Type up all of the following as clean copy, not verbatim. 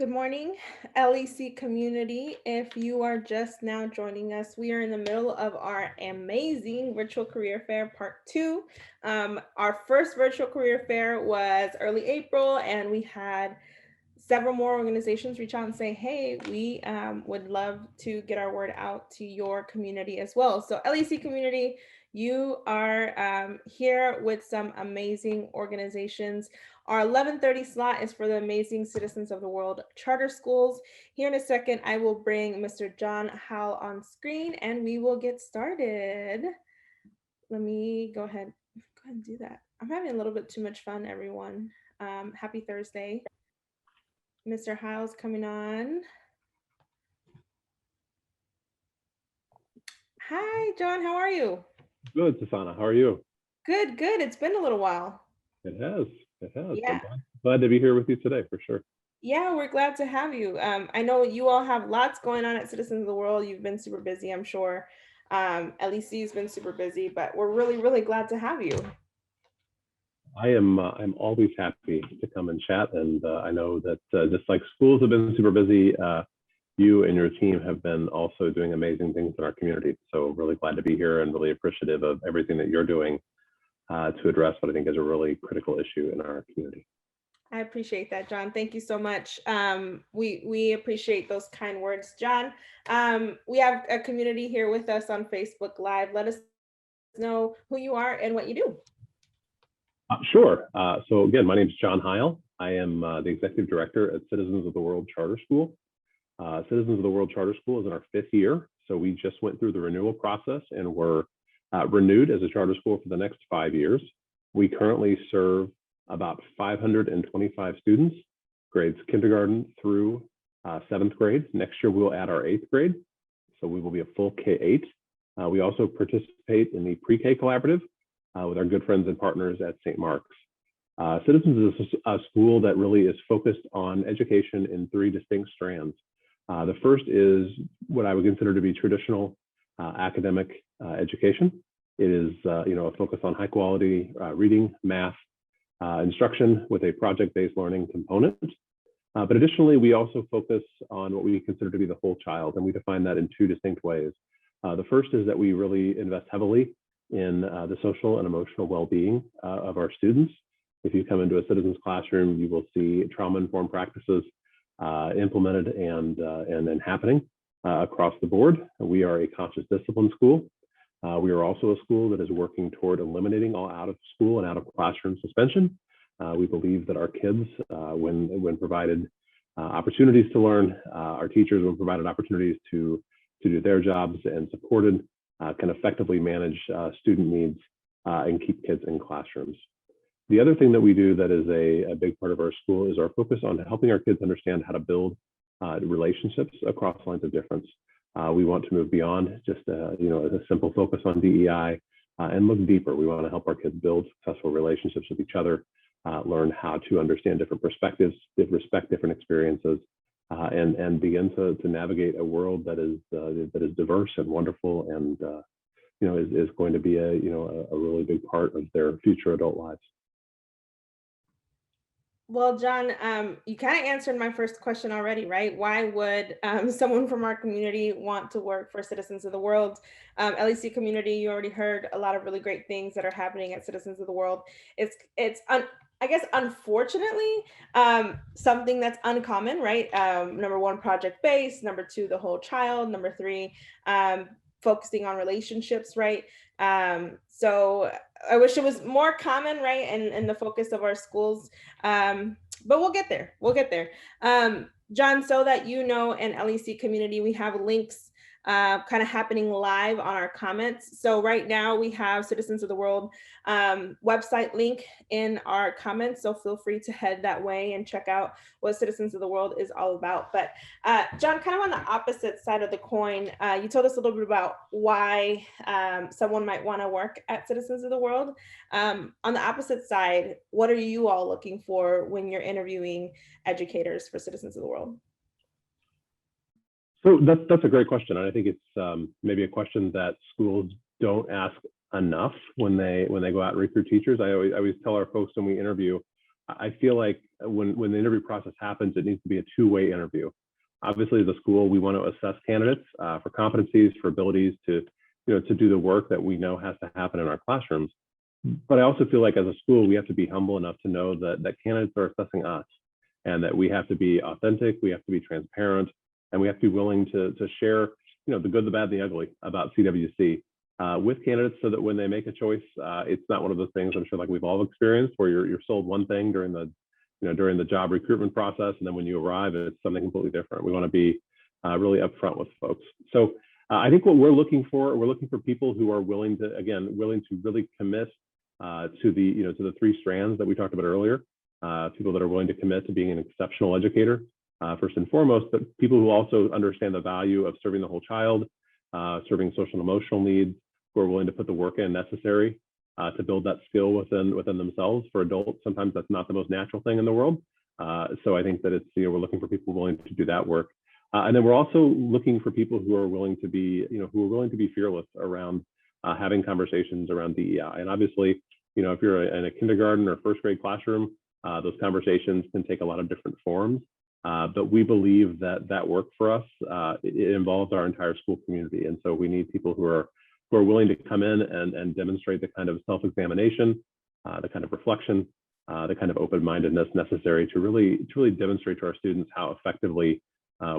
Good morning, LEC community. If you are just now joining us, we are in the middle of our amazing virtual career fair part two. Our first virtual career fair was early April, and we had several more organizations reach out and say, hey, we would love to get our word out to your community as well. So LEC community, you are here with some amazing organizations. Our 11:30 slot is for the Amazing Citizens of the World Charter Schools. Here in a second, I will bring Mr. John Howell on screen and we will get started. Let me go ahead and do that. I'm having a little bit too much fun, everyone. Happy Thursday. Mr. Howell's coming on. Hi, John. How are you? Good, Susanna. How are you? Good, good. It's been a little while. It has. It has. Yeah. I'm glad to be here with you today, for sure. Yeah, we're glad to have you. I know you all have lots going on at Citizens of the World. You've been super busy, I'm sure. LEC has been super busy, but we're really, really glad to have you. I'm always happy to come and chat, and I know that just like schools have been super busy, you and your team have been also doing amazing things in our community. So really glad to be here and really appreciative of everything that you're doing to address what I think is a really critical issue in our community. I appreciate that, John. Thank you so much. We appreciate those kind words, John. We have a community here with us on Facebook Live. Let us know who you are and what you do. Sure. So again, my name is John Heil. I am the Executive Director at Citizens of the World Charter School. Citizens of the World Charter School is in our 5th year. So we just went through the renewal process and were renewed as a charter school for the next 5 years. We currently serve about 525 students, grades kindergarten through 7th grade. Next year, we'll add our 8th grade. So we will be a full K-8. We also participate in the pre-K collaborative with our good friends and partners at St. Mark's. Citizens is a school that really is focused on education in 3 distinct strands. The first is what I would consider to be traditional academic education. It is a focus on high quality reading, math, instruction with a project-based learning component. But additionally, we also focus on what we consider to be the whole child, and we define that in 2 distinct ways. The first is that we really invest heavily in the social and emotional well-being of our students. If you come into a Citizens classroom, you will see trauma-informed practices implemented and happening across the board. We are a conscious discipline school. We are also a school that is working toward eliminating all out of school and out of classroom suspension. We believe that our kids, when provided opportunities to learn, our teachers, when provided opportunities to do their jobs and supported, can effectively manage student needs and keep kids in classrooms. The other thing that we do that is a big part of our school is our focus on helping our kids understand how to build relationships across lines of difference. We want to move beyond just a simple focus on DEI and look deeper. We want to help our kids build successful relationships with each other, learn how to understand different perspectives, respect different experiences, and begin to navigate a world that is diverse and wonderful, and is going to be a really big part of their future adult lives. Well, John, you kind of answered my first question already, right? Why would someone from our community want to work for Citizens of the World? LEC community, you already heard a lot of really great things that are happening at Citizens of the World. I guess, unfortunately, something that's uncommon, right? Number 1, project-based. Number 2, the whole child. Number 3, focusing on relationships, right? So I wish it was more common, right? And the focus of our schools. But we'll get there. We'll get there. John, so that you know, in LEC community, we have links kind of happening live on our comments. So right now we have Citizens of the World website link in our comments. So feel free to head that way and check out what Citizens of the World is all about. But John, kind of on the opposite side of the coin, you told us a little bit about why someone might want to work at Citizens of the World. On the opposite side, what are you all looking for when you're interviewing educators for Citizens of the World? So that's a great question, and I think it's maybe a question that schools don't ask enough when they go out and recruit teachers. I always tell our folks when we interview, I feel like when the interview process happens, it needs to be a two-way interview. Obviously, as a school, we want to assess candidates for competencies, for abilities to, to do the work that we know has to happen in our classrooms. But I also feel like as a school, we have to be humble enough to know that candidates are assessing us, and that we have to be authentic, we have to be transparent, and we have to be willing to share, the good, the bad, the ugly about CWC with candidates, so that when they make a choice, it's not one of those things, I'm sure, like we've all experienced, where you're sold one thing during the job recruitment process, and then when you arrive, it's something completely different. We want to be really upfront with folks. So I think what we're looking for people who are willing to really commit to the three strands that we talked about earlier. People that are willing to commit to being an exceptional educator, first and foremost, but people who also understand the value of serving the whole child, serving social and emotional needs, who are willing to put the work in necessary to build that skill within themselves. For adults, sometimes that's not the most natural thing in the world. So I think that it's, we're looking for people willing to do that work. And then we're also looking for people who are willing to be, fearless around having conversations around DEI. And obviously, if you're in a kindergarten or first grade classroom, those conversations can take a lot of different forms. But we believe that work for us, it involves our entire school community. And so we need people who are willing to come in and demonstrate the kind of self-examination, the kind of reflection, the kind of open-mindedness necessary to really demonstrate to our students how effectively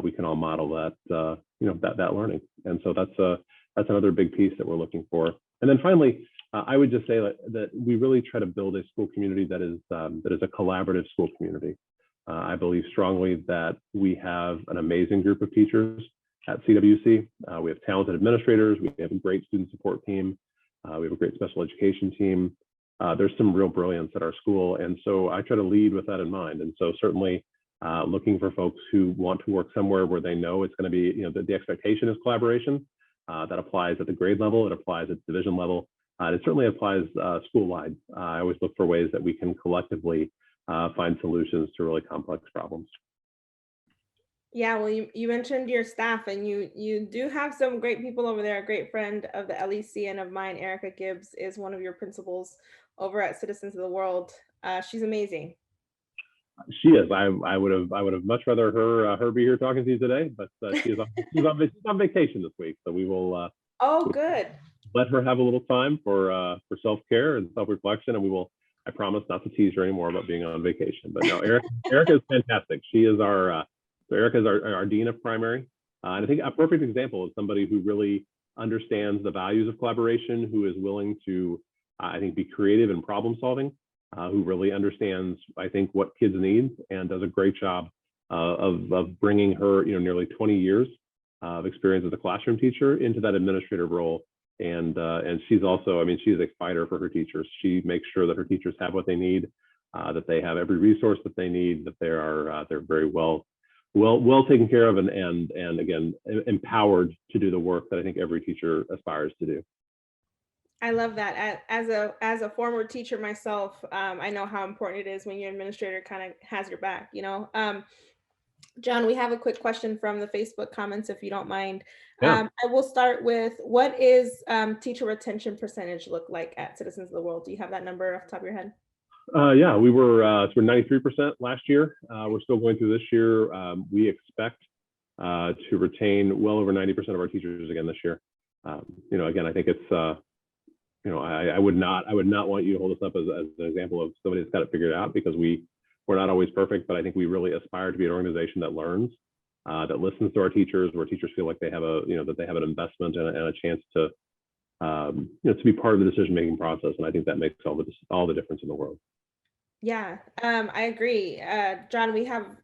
we can all model that learning. And so that's another big piece that we're looking for. And then finally, I would just say that we really try to build a school community that is a collaborative school community. I believe strongly that we have an amazing group of teachers at CWC. We have talented administrators. We have a great student support team. We have a great special education team. There's some real brilliance at our school. And so I try to lead with that in mind. And so certainly looking for folks who want to work somewhere where they know it's going to be, the expectation is collaboration. That applies at the grade level. It applies at the division level. It certainly applies school-wide. I always look for ways that we can collectively find solutions to really complex problems. Yeah, well, you mentioned your staff, and you do have some great people over there. A great friend of the LEC and of mine, Erica Gibbs, is one of your principals over at Citizens of the World. She's amazing. She is. I would have much rather her be here talking to you today, but she's on vacation this week, so we will. Oh, good. Let her have a little time for self-care and self-reflection, and we will. I promise not to tease her anymore about being on vacation. But no, Erica is fantastic. She is Erica is our dean of primary, and I think a perfect example is somebody who really understands the values of collaboration, who is willing to, I think, be creative in problem solving. Who really understands, I think, what kids need, and does a great job of bringing her, nearly 20 years of experience as a classroom teacher into that administrative role. And she's also, she's a fighter for her teachers. She makes sure that her teachers have what they need, that they have every resource that they need, that they're very well taken care of, and again, empowered to do the work that I think every teacher aspires to do. I love that. As a former teacher myself, I know how important it is when your administrator kind of has your back. John, we have a quick question from the Facebook comments, if you don't mind. Yeah. I will start with, what is teacher retention percentage look like at Citizens of the World? Do you have that number off the top of your head? Yeah, we were 93% last year. We're still going through this year. We expect to retain well over 90% of our teachers again this year. Again, I think it's. I would not want you to hold us up as an example of somebody that's got it figured out, because we're not always perfect, but I think we really aspire to be an organization that learns, that listens to our teachers, where teachers feel like they have that they have an investment and a chance to be part of the decision-making process. And I think that makes all the difference in the world. Yeah, I agree. John,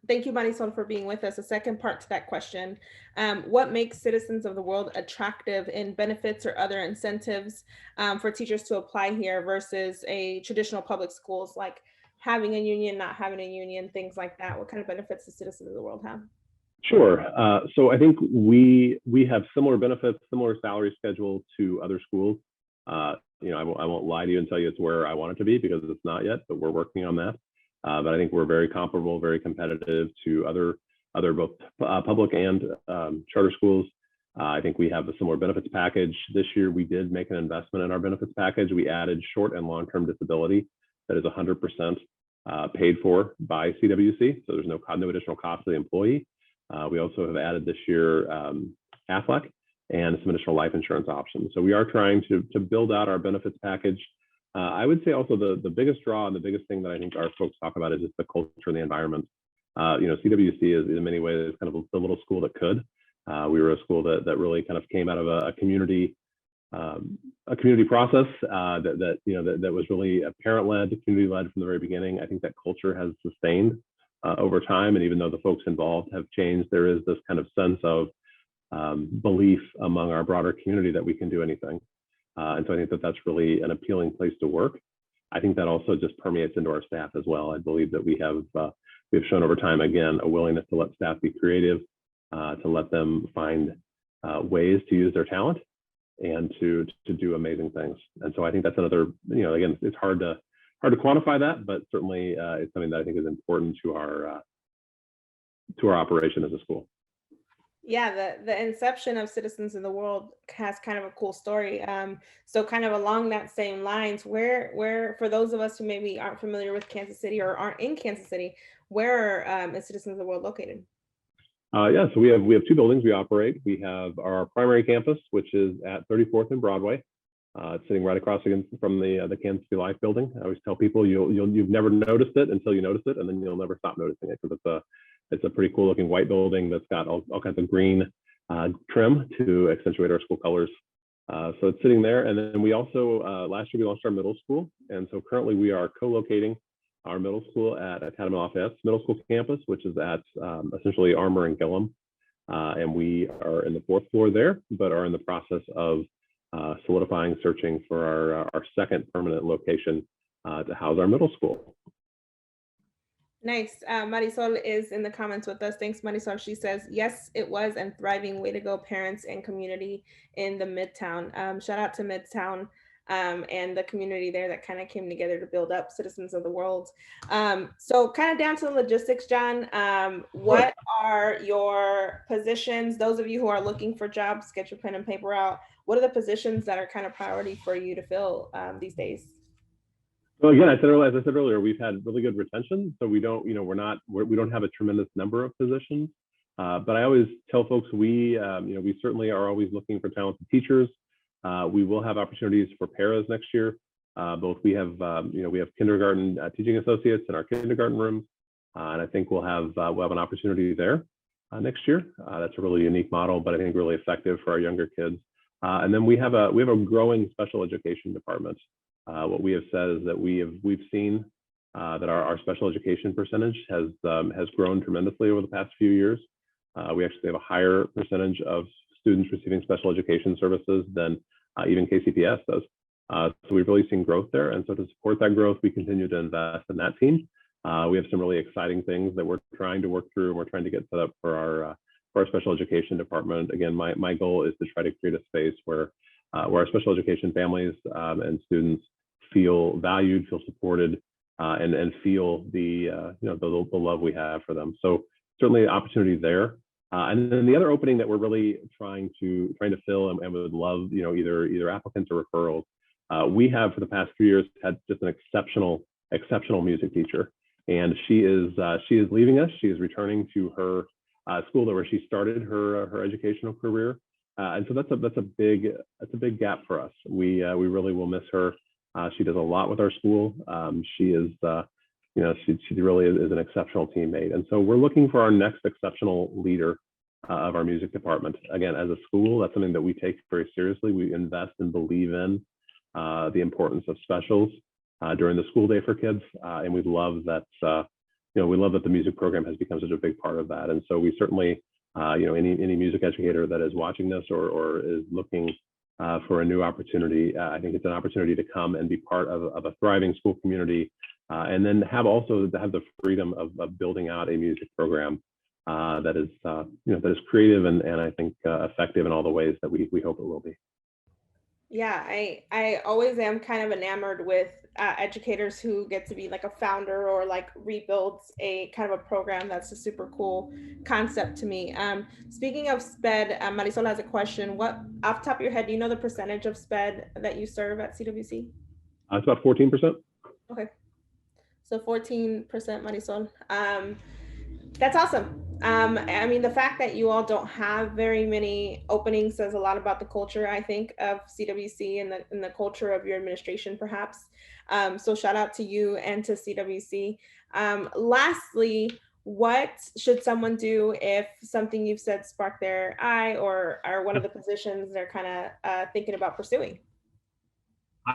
thank you, Marisol, for being with us. A second part to that question. What makes Citizens of the World attractive in benefits or other incentives for teachers to apply here versus a traditional public schools, like having a union, not having a union, things like that? What kind of benefits does Citizens of the World have? Sure. So I think we have similar benefits, similar salary schedule to other schools. I won't lie to you and tell you it's where I want it to be, because it's not yet, but we're working on that. But I think we're very comparable, very competitive to other both public and charter schools. I think we have a similar benefits package. This year, we did make an investment in our benefits package. We added short and long-term disability that is 100% paid for by CWC, so there's no additional cost to the employee. We also have added this year LEC and some additional life insurance options. So we are trying to build out our benefits package. I would say also the biggest draw and the biggest thing that I think our folks talk about is just the culture and the environment. CWC is in many ways kind of the little school that could. We were a school that really kind of came out of a community process that was really parent-led, community-led from the very beginning. I think that culture has sustained over time, and even though the folks involved have changed, there is this kind of sense of belief among our broader community that we can do anything. And so I think that that's really an appealing place to work. I think that also just permeates into our staff as well. I believe that we have shown over time, again, a willingness to let staff be creative, to let them find ways to use their talent and to do amazing things. And so I think that's another, again, it's hard to quantify that, but certainly it's something that I think is important to our operation as a school. Yeah, the inception of Citizens of the World has kind of a cool story. So kind of along that same lines, where for those of us who maybe aren't familiar with Kansas City or aren't in Kansas City, where is Citizens of the World located? Yeah, so we have two buildings we operate. We have our primary campus, which is at 34th and Broadway. It's sitting right across from the Kansas City Life building. I always tell people you've never noticed it until you notice it, and then you'll never stop noticing it, because it's a pretty cool looking white building that's got all kinds of green trim to accentuate our school colors. So it's sitting there. And then we also, last year we launched our middle school. And so currently we are co-locating our middle school at Academy Lafayette's middle school campus, which is at essentially Armour and Gillum. And we are in the 4th floor there, but are in the process of solidifying, searching for our second permanent location to house our middle school. Nice. Marisol is in the comments with us. Thanks, Marisol. She says, yes, it was, and thriving. Way to go, parents and community in the Midtown. Shout out to Midtown and the community there that kind of came together to build up Citizens of the World. So kind of down to the logistics, John, what are your positions? Those of you who are looking for jobs, get your pen and paper out. What are the positions that are kind of priority for you to fill these days? Well, again, as I said earlier, we've had really good retention, so we don't have a tremendous number of positions. But I always tell folks we certainly are always looking for talented teachers. We will have opportunities for paras next year. We have kindergarten teaching associates in our kindergarten rooms, and I think we'll have an opportunity there next year. That's a really unique model, but I think really effective for our younger kids. And then we have a growing special education department. What we have said is that we've seen that our special education percentage has grown tremendously over the past few years. We actually have a higher percentage of students receiving special education services than even KCPS does. So we've really seen growth there. And so to support that growth, we continue to invest in that team. We have some really exciting things that we're trying to work through, and we're trying to get set up for our special education department. Again, my goal is to try to create a space where our special education families and students feel valued, feel supported, and feel the love we have for them. So certainly an opportunity there. And then the other opening that we're really trying to fill and would love either applicants or referrals. We have for the past 3 years had just an exceptional music teacher, and she is leaving us. She is returning to her school where she started her educational career, and so that's a big gap for us. We really will miss her. She does a lot with our school. She really is an exceptional teammate. And so we're looking for our next exceptional leader of our music department. Again, as a school, that's something that we take very seriously. We invest and believe in the importance of specials during the school day for kids. And we love that, the music program has become such a big part of that. And so we certainly, any music educator that is watching this or is looking for a new opportunity, I think it's an opportunity to come and be part of a thriving school community, and then have the freedom of building out a music program that is creative and I think effective in all the ways that we hope it will be. Yeah, I always am kind of enamored with educators who get to be like a founder or like rebuilds a kind of a program. That's a super cool concept to me. Speaking of SPED, Marisol has a question. What, off the top of your head, do you know the percentage of SPED that you serve at CWC? It's about 14%. Okay. So 14% Marisol. That's awesome. I mean, the fact that you all don't have very many openings says a lot about the culture, I think, of CWC and the culture of your administration, perhaps. So shout out to you and to CWC. Lastly, what should someone do if something you've said sparked their eye or one of the positions they're kind of thinking about pursuing?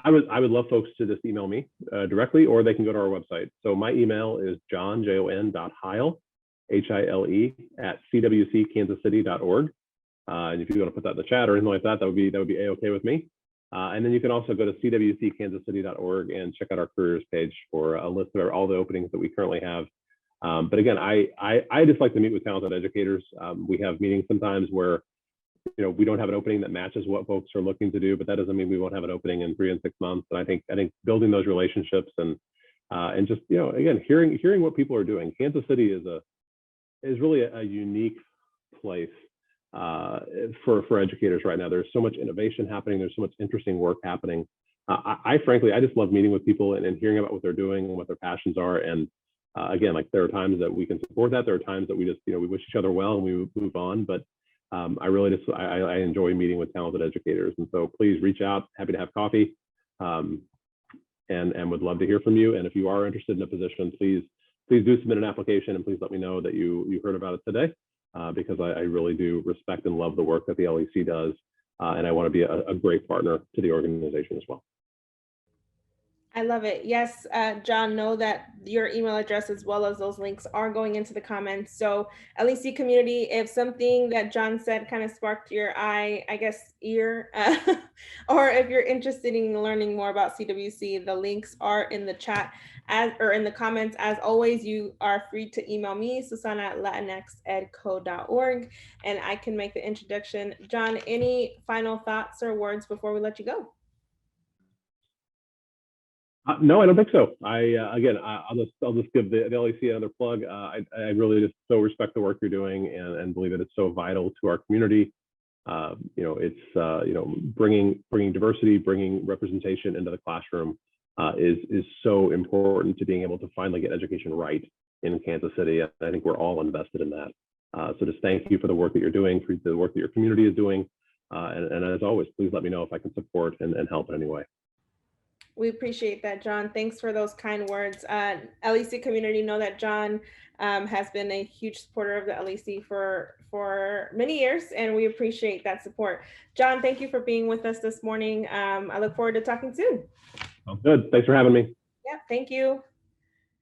I would love folks to just email me directly, or they can go to our website. So my email is john.heil, Hile, at cwckansascity.org. And if you want to put that in the chat or anything like that, that would be a-okay with me. And then you can also go to cwckansascity.org and check out our careers page for a list of all the openings that we currently have. But again, I just like to meet with talented educators. We have meetings sometimes where we don't have an opening that matches what folks are looking to do, but that doesn't mean we won't have an opening in 3 and 6 months. And I think building those relationships and just again hearing what people are doing. Kansas City is really a unique place for educators right now. There's so much innovation happening. There's so much interesting work happening. I frankly just love meeting with people and hearing about what they're doing and what their passions are. And again, like there are times that we can support that. There are times that we just we wish each other well and we move on. But I really I enjoy meeting with talented educators. And so please reach out. Happy to have coffee. And would love to hear from you. And if you are interested in a position, please do submit an application, and please let me know that you heard about it today, because I really do respect and love the work that the LEC does, and I want to be a great partner to the organization as well. I love it. Yes, John, know that your email address as well as those links are going into the comments. So LEC community, if something that John said kind of sparked your eye, I guess ear, or if you're interested in learning more about CWC, the links are in the chat or in the comments. As always, you are free to email me, Susana at latinxedco.org, and I can make the introduction. John, any final thoughts or words before we let you go? No, I don't think so. Again, I'll just give the LEC another plug. I really just so respect the work you're doing and believe that it's so vital to our community. It's bringing diversity, bringing representation into the classroom is so important to being able to finally get education right in Kansas City. And I think we're all invested in that. So just thank you for the work that you're doing, for the work that your community is doing, and as always, please let me know if I can support and help in any way. We appreciate that, John. Thanks for those kind words. LEC community, know that John has been a huge supporter of the LEC for many years, and we appreciate that support. John, thank you for being with us this morning. I look forward to talking soon. Sounds good. Thanks for having me. Yeah, thank you.